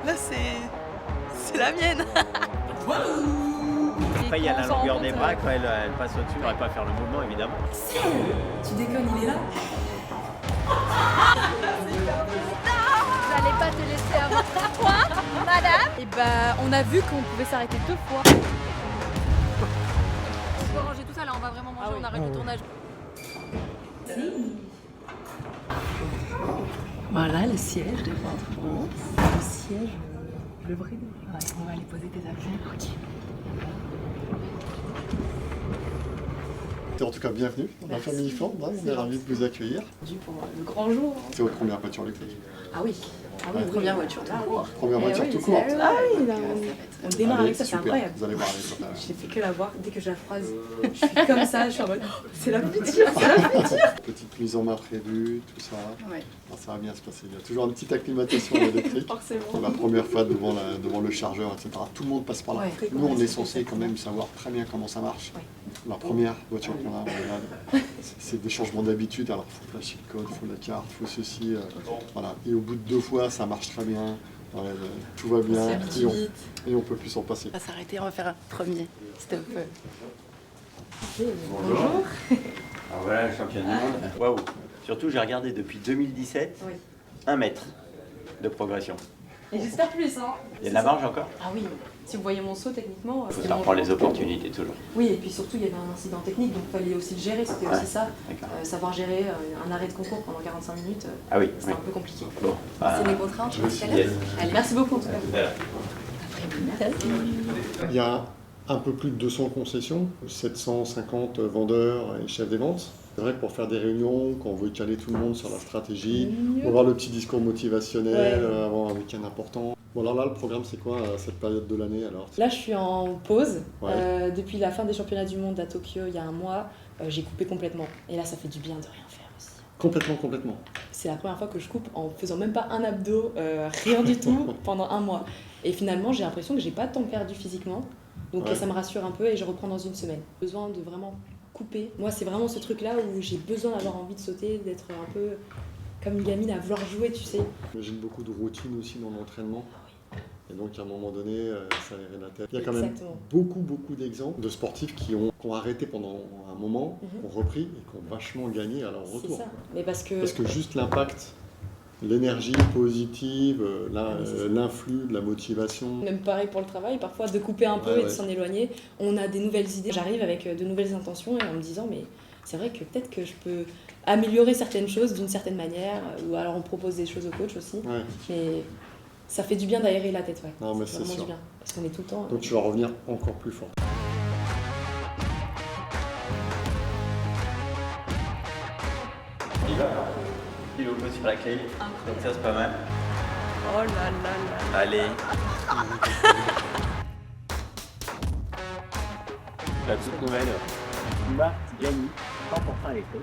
Là, c'est la mienne. Après, il y a la longueur des bras, quand elle passe au-dessus, on ne pourrait pas faire le mouvement, évidemment. Tu déconnes, il est là? Vous n'allez pas te laisser avoir. Quoi, madame? Et bah, on a vu qu'on pouvait s'arrêter 2 fois. On peut ranger tout ça, là, on va vraiment manger, on arrête le tournage. Voilà le siège de Ventre France. Le siège, le vrai. Ouais, on va aller poser tes affaires. Ok. En tout cas, bienvenue dans la famille Ford, hein, on est ravis de vous accueillir. Pour le grand jour. C'est votre première voiture électrique? Ah oui, première voiture tout court. Première voiture tout court. Ah oui, là, on démarre Allez, avec ça, c'est super. incroyable. Vous allez voir les photos. Je ne fais que la voir, dès que je la croise, je suis comme ça, je suis en mode oh, c'est la future, c'est la future. Petite mise en main prévue, tout ça. Ouais. Bon, ça va bien se passer. Il y a toujours une petite acclimatation à l'électrique. Forcément. Pour la première fois devant le chargeur, etc. Tout le monde passe par là. Ouais. Nous, on est censé quand même savoir très bien comment ça marche. Ouais. La première voiture qu'on a, on est là, c'est des changements d'habitude. Alors, il faut flasher le code, il faut la carte, il faut ceci. Voilà. Et au bout de 2 fois, ça marche très bien. Ouais, tout va bien. Et on peut plus s'en passer. On va s'arrêter, on va faire un premier stop. Bonjour. Alors voilà, le champion du monde. Waouh. Surtout, j'ai regardé depuis 2017, Oui. 1 mètre de progression. Et j'espère plus, hein. Il y a de la marge encore? Ah oui, si vous voyez mon saut techniquement. Il faut c'était savoir mon prendre jour. les opportunités toujours. Oui, et puis surtout, il y avait un incident technique, donc il fallait aussi le gérer, c'était Ouais, aussi ça. d'accord. Savoir gérer un arrêt de concours pendant 45 minutes, Ah oui, c'était oui. un peu compliqué. Bon, bah, C'est mes contraintes, je suis yes. Allez, merci beaucoup en tout cas. tout à l'heure. Il y a un peu plus de 200 concessions, 750 vendeurs et chefs des ventes. C'est vrai que pour faire des réunions, quand on veut caler tout le monde sur la stratégie, on va avoir le petit discours motivationnel avant un week-end important. Bon alors là, le programme c'est quoi à cette période de l'année alors? Là, je suis en pause. Ouais. Depuis la fin des championnats du monde à Tokyo, il y a un mois, j'ai coupé complètement. Et là, ça fait du bien de rien faire aussi. Complètement. C'est la première fois que je coupe en faisant même pas un abdo, rien du tout, pendant un mois. Et finalement, j'ai l'impression que j'ai pas tant perdu physiquement. Donc Ouais. ça me rassure un peu et je reprends dans 1 semaine. Besoin de vraiment couper. Moi, c'est vraiment ce truc-là où j'ai besoin d'avoir envie de sauter, d'être un peu comme une gamine à vouloir jouer, tu sais. J'imagine beaucoup de routine aussi dans l'entraînement. Et donc à un moment donné, ça irait la tête. Il y a quand même Exactement. beaucoup d'exemples de sportifs qui ont arrêté pendant un moment, Mhm. qui ont repris et qui ont vachement gagné à leur C'est retour. ça. Mais parce que Parce que juste l'impact, l'énergie positive, mais c'est ça. l'influx de la motivation. même pareil pour le travail, parfois de couper un peu Ouais, et de ouais. s'en éloigner. On a des nouvelles idées. J'arrive avec de nouvelles intentions et en me disant mais c'est vrai que peut-être que je peux améliorer certaines choses d'une certaine manière ou alors on propose des choses au coach aussi. Ouais. Mais ça fait du bien d'aérer la tête, ouais. Non, mais Ça fait c'est vraiment sûr. du bien parce qu'on est tout le temps. Donc tu vas revenir encore plus fort. Il va. Il ouvre sur la clé. Donc ça, c'est pas mal. Oh là là là. Allez. La toute nouvelle Puma Gani 100% électrique.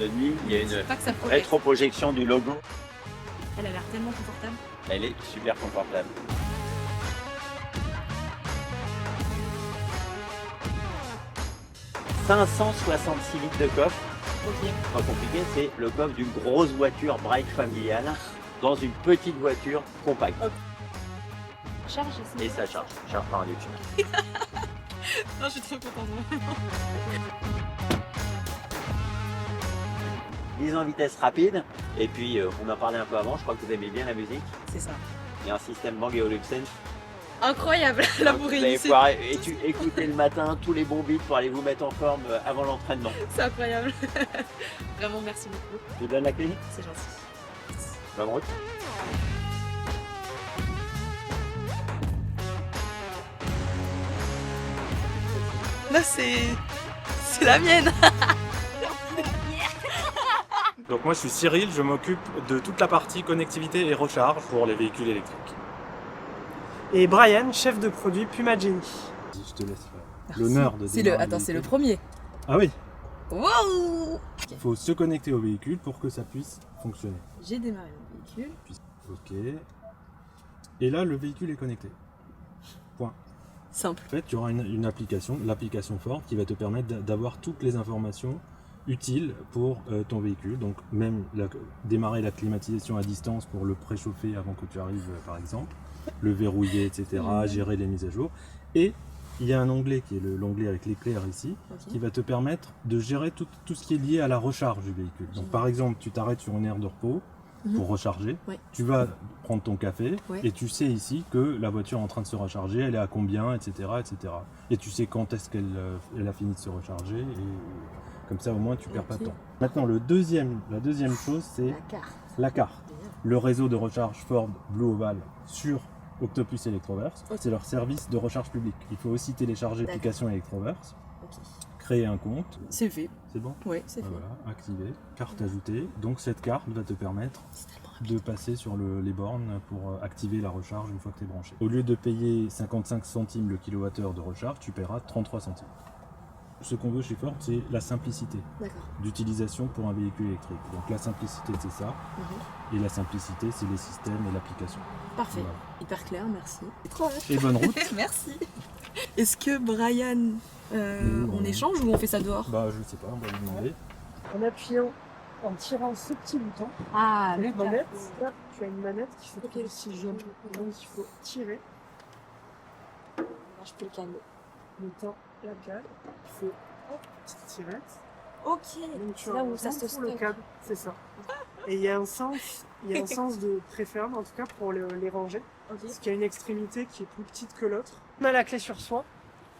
De nuit, il y a une Pas que ça progresse. rétroprojection du logo. Elle a l'air tellement confortable. Elle est super confortable. « 566 litres de coffre. Pas compliqué, c'est le coffre d'une grosse voiture break familiale dans une petite voiture compacte. Charge ici. Et ça charge par induction. Non, je suis trop contente. Mise en vitesse rapide. Et puis, on en parlait un peu avant, je crois que vous aimez bien la musique. C'est ça. Il y a un système Bang & Olufsen. Incroyable, la Donc, vous bourrine. allez pouvoir écouter le matin tous les bons beats pour aller vous mettre en forme avant l'entraînement. C'est incroyable. Vraiment, merci beaucoup. Je vous donne la clé. C'est gentil. Bonne route. Là, c'est la mienne. Donc moi je suis Cyril, je m'occupe de toute la partie connectivité et recharge pour les véhicules électriques. Et Brian, chef de produit Puma Genie. Je te laisse l'honneur de C'est démarrer le véhicule. premier. Ah oui, Wow. il faut se connecter au véhicule pour que ça puisse fonctionner. J'ai démarré le véhicule. Ok. Et là le véhicule est connecté. Simple. En fait, tu auras une application, l'application Ford, qui va te permettre d'avoir toutes les informations utile pour ton véhicule. Donc même démarrer la climatisation à distance pour le préchauffer avant que tu arrives par exemple, le verrouiller, etc., gérer les mises à jour. Et il y a un onglet qui est l'onglet avec l'éclair ici, qui va te permettre de gérer tout ce qui est lié à la recharge du véhicule. Donc par exemple, tu t'arrêtes sur une aire de repos pour recharger, tu vas prendre ton café et tu sais ici que la voiture est en train de se recharger, elle est à combien, etc. etc. Et tu sais quand est-ce qu'elle a fini de se recharger, et comme ça au moins tu perds pas de temps. Maintenant la deuxième chose c'est la carte. Le réseau de recharge Ford Blue Oval sur Octopus Electroverse, c'est leur service de recharge publique. Il faut aussi télécharger l'application Electroverse, créer un compte. C'est fait. C'est bon? Oui, c'est fait. Voilà, activer, carte ajoutée. Donc cette carte va te permettre de passer sur les bornes pour activer la recharge une fois que tu es branché. Au lieu de payer 55 centimes le kilowattheure de recharge, tu paieras 33 centimes. Ce qu'on veut chez Ford, c'est la simplicité d'utilisation pour un véhicule électrique. Donc la simplicité, c'est ça. Et la simplicité, c'est les systèmes et l'application. Parfait. Voilà. Hyper clair, merci. Et bonne route. Merci. Est-ce que Brian, on échange ou on fait ça dehors? Bah je sais pas, on va lui demander. En appuyant, en tirant ce petit bouton, Ah, avec manette, là, tu as une manette qui s'appelle ici jaune. Donc il faut tirer. je peux le calmer. Mettant la cale, il faut petite tirette. Ok, Donc tu c'est là où ça se rentres le stocke. câble, c'est ça. Et il y a un sens de préférable en tout cas pour les ranger. Parce qu'il y a une extrémité qui est plus petite que l'autre. On a la clé sur soi.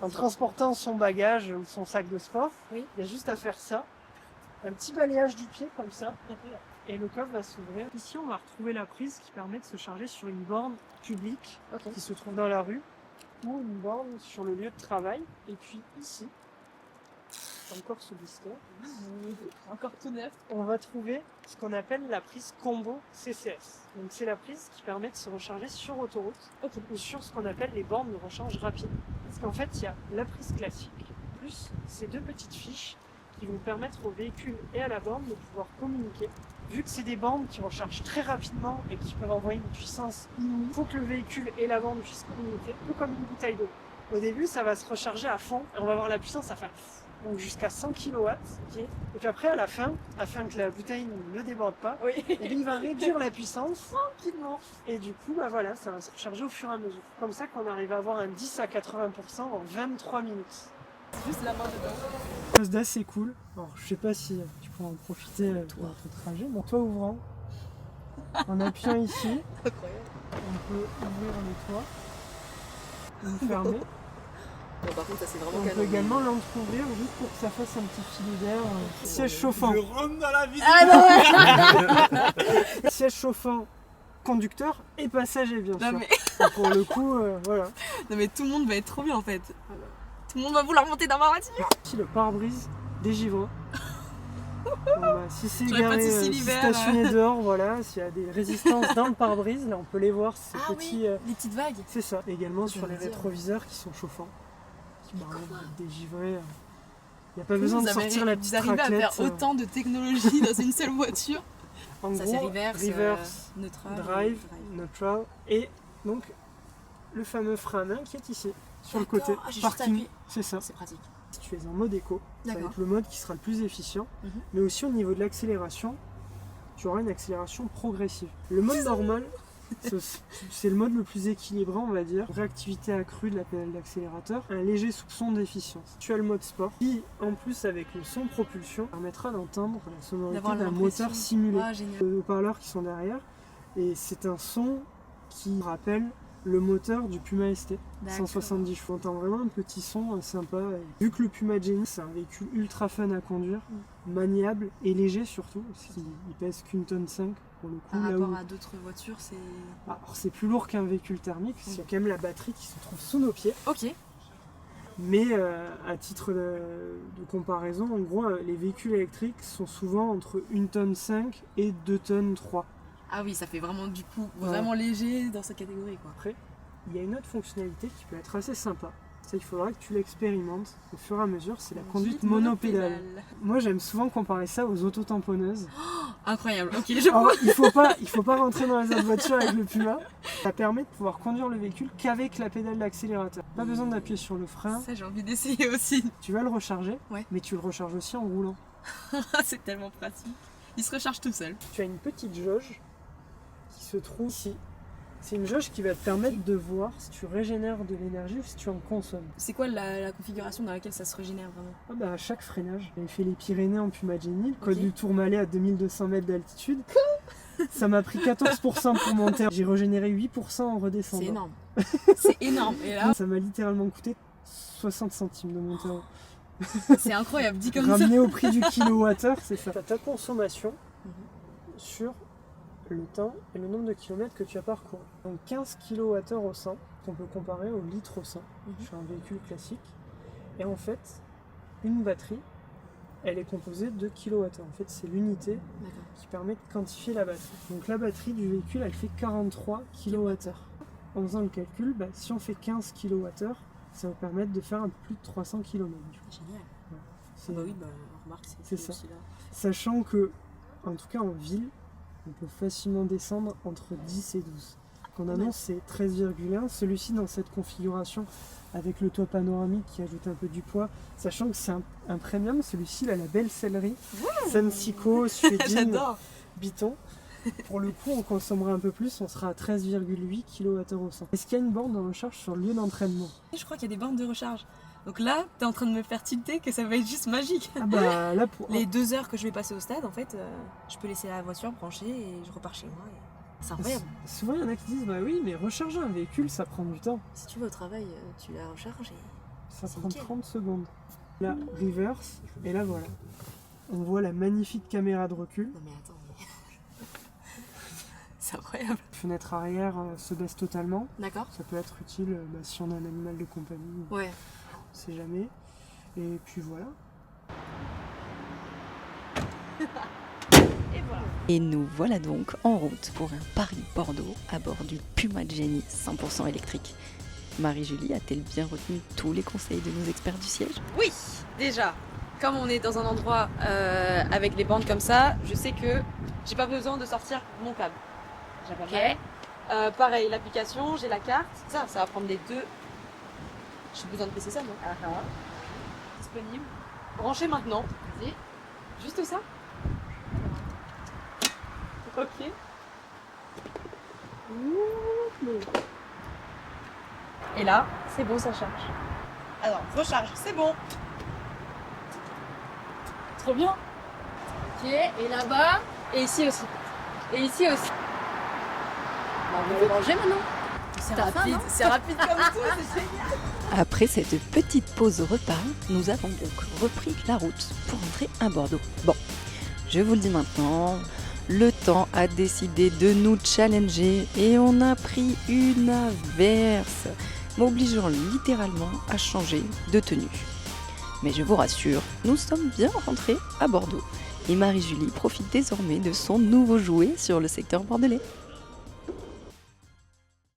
En transportant son bagage ou son sac de sport, il y a juste à faire ça. Un petit balayage du pied comme ça. Et le coffre va s'ouvrir. Ici, on va retrouver la prise qui permet de se charger sur une borne publique qui se trouve dans la rue ou une borne sur le lieu de travail. Et puis ici, encore ce blister, Encore tout neuf. on va trouver ce qu'on appelle la prise combo CCS. Donc c'est la prise qui permet de se recharger sur autoroute ou sur ce qu'on appelle les bornes de recharge rapide. Parce qu'en fait, il y a la prise classique plus ces deux petites fiches qui vont permettre au véhicule et à la borne de pouvoir communiquer. Vu que c'est des bornes qui rechargent très rapidement et qui peuvent envoyer une puissance inouïe, il faut que le véhicule et la borne puissent communiquer, un peu comme une bouteille d'eau. Au début, ça va se recharger à fond et on va avoir la puissance à faire donc jusqu'à 100 kW. Et puis après, à la fin, afin que la bouteille ne déborde pas, il va réduire la puissance tranquillement. Et du coup, bah voilà, ça va se recharger au fur et à mesure. Comme ça qu'on arrive à avoir un 10 à 80% en 23 minutes. Juste la main dedans. Quelque chose d'assez cool. Alors, je sais pas si tu pourras en profiter pour ton trajet. Bon, toi ouvrant, en appuyant ici, on peut ouvrir le toit, le fermer. Bon, par contre, ça c'est vraiment On peut également l'entrouvrir juste pour que ça fasse un petit filet d'air. Siège chauffant. Je rentre dans la vie. Siège chauffant, conducteur et passager, bien sûr. Non mais... Et pour le coup, voilà. non mais tout le monde va être trop bien en fait. Tout le monde va vouloir monter dans ma voiture. Ici, le pare-brise dégivrant. Bon, bah, si c'est J'aurais pas de garé, soucis si l'hiver. stationné dehors, voilà, s'il y a des résistances dans le pare-brise, là on peut les voir, ces petits. Les petites vagues. C'est ça. Également sur les me dire. rétroviseurs qui sont chauffants, qui permettent de dégivrer. Il n'y a pas besoin de sortir la petite Vous arrivez à raclette. faire autant de technologie dans une seule voiture. En Ça gros, c'est reverse, neutral, drive. neutral, et donc le fameux frein à main qui est ici, sur le côté. Ah, j'ai juste Parking, appuyé. c'est ça. C'est pratique. Si tu es en mode éco, ça va D'accord. être le mode qui sera le plus efficient, mais aussi au niveau de l'accélération, tu auras une accélération progressive. Le mode normal, c'est le mode le plus équilibré, on va dire. Réactivité accrue de la pédale d'accélérateur, un léger soupçon d'efficience. Tu as le mode sport, qui en plus avec le son propulsion, permettra d'entendre la sonorité D'avoir d'un l'impression. moteur simulé. Ah, génial. Les haut-parleurs qui sont derrière, et c'est un son qui rappelle le moteur du Puma ST, D'accord. 170 chevaux. On entend vraiment un petit son sympa. Et vu que le Puma Genie, c'est un véhicule ultra fun à conduire, maniable et léger surtout, parce qu'il pèse qu'une tonne 5 pour le coup. Par là rapport où... à d'autres voitures, c'est... Alors c'est plus lourd qu'un véhicule thermique, parce qu'il y a quand même la batterie qui se trouve sous nos pieds. Ok. Mais à titre de comparaison, en gros, les véhicules électriques sont souvent entre 1 tonne 5 et 2 tonnes 3. Ah oui, ça fait vraiment du coup Ouais. vraiment léger dans sa catégorie quoi. Après, il y a une autre fonctionnalité qui peut être assez sympa. Ça, il faudra que tu l'expérimentes au fur et à mesure, c'est la conduite monopédale. Moi, j'aime souvent comparer ça aux autotamponneuses. Incroyable, ok, je Alors, il faut pas rentrer dans les autres voitures avec le Puma. Ça permet de pouvoir conduire le véhicule qu'avec la pédale d'accélérateur. Pas besoin d'appuyer sur le frein. Ça j'ai envie d'essayer aussi. Tu vas le recharger, Ouais. mais tu le recharges aussi en roulant. C'est tellement pratique. Il se recharge tout seul. Tu as une petite jauge qui se trouve ici. C'est une jauge qui va te permettre de voir si tu régénères de l'énergie ou si tu en consommes. C'est quoi la configuration dans laquelle ça se régénère vraiment? Ah bah, à chaque freinage, j'avais fait les Pyrénées en Pumat-Génie, le col Ok. du Tourmalet à 2200 mètres d'altitude. Ça m'a pris 14% pour monter. J'ai régénéré 8% en redescendant. C'est énorme. C'est énorme. Et là, Ça m'a littéralement coûté 60 centimes de monter en haut. c'est incroyable. Dit comme ça. Ramené au prix du kilowattheure, c'est ça. T'as ta consommation sur le temps et le nombre de kilomètres que tu as parcouru. Donc 15 kWh au 100, qu'on peut comparer au litre au 100 sur un véhicule classique. Et en fait, une batterie, elle est composée de kWh. En fait, c'est l'unité D'accord. qui permet de quantifier la batterie. Donc la batterie du véhicule, elle fait 43 kWh. En faisant le calcul, si on fait 15 kWh, ça va permettre de faire un peu plus de 300 km. Génial. C'est- Bah oui, remarque, C'est ça. aussi là. Sachant que, en tout cas en ville, on peut facilement descendre entre 10 et 12. Qu'on annonce, c'est 13,1. Celui-ci, dans cette configuration, avec le toit panoramique qui ajoute un peu du poids, sachant que c'est un premium, celui-ci, il a la belle sellerie. Sensico, Suédine, J'adore. Biton. Pour le coup, on consommera un peu plus, on sera à 13,8 kWh au 100. Est-ce qu'il y a une borne de recharge sur le lieu d'entraînement? Je crois qu'il y a des bornes de recharge. Donc là, t'es en train de me faire tilter que ça va être juste magique. Ah bah là, pour... Les 2 heures que je vais passer au stade, en fait, je peux laisser la voiture branchée et je repars chez moi. C'est incroyable. Souvent, il y en a qui disent, bah oui, mais recharger un véhicule, ça prend du temps. Si tu vas au travail, tu la recharges et... Ça C'est prend nickel. 30 secondes. Là, reverse, et là voilà. On voit la magnifique caméra de recul. Non mais attends, mais... C'est incroyable. Fenêtre arrière se baisse totalement. D'accord. Ça peut être utile si on a un animal de compagnie, Ouais. on sait jamais. Et puis voilà. Et nous voilà donc en route pour un Paris-Bordeaux à bord du Pumat-Génie 100% électrique. Marie-Julie a-t-elle bien retenu tous les conseils de nos experts du siège? Oui, déjà, comme on est dans un endroit avec les bandes comme ça, je sais que j'ai pas besoin de sortir mon câble. J'appellerai. Pareil, l'application, j'ai la carte. Ça va prendre les deux. J'ai besoin de passer ça, non? Disponible. Brancher maintenant. Vas-y. Juste ça. Ok. Et là, c'est bon, ça charge. Alors, recharge, c'est bon. Trop bien. Ok, et là-bas, et ici aussi. Et ici aussi. On peut manger maintenant. C'est T'as faim, rapide, non c'est rapide comme tout, c'est génial. Après cette petite pause au repas, nous avons donc repris la route pour rentrer à Bordeaux. Bon, je vous le dis maintenant, le temps a décidé de nous challenger et on a pris une averse, m'obligeant littéralement à changer de tenue. Mais je vous rassure, nous sommes bien rentrés à Bordeaux et Marie-Julie profite désormais de son nouveau jouet sur le secteur bordelais.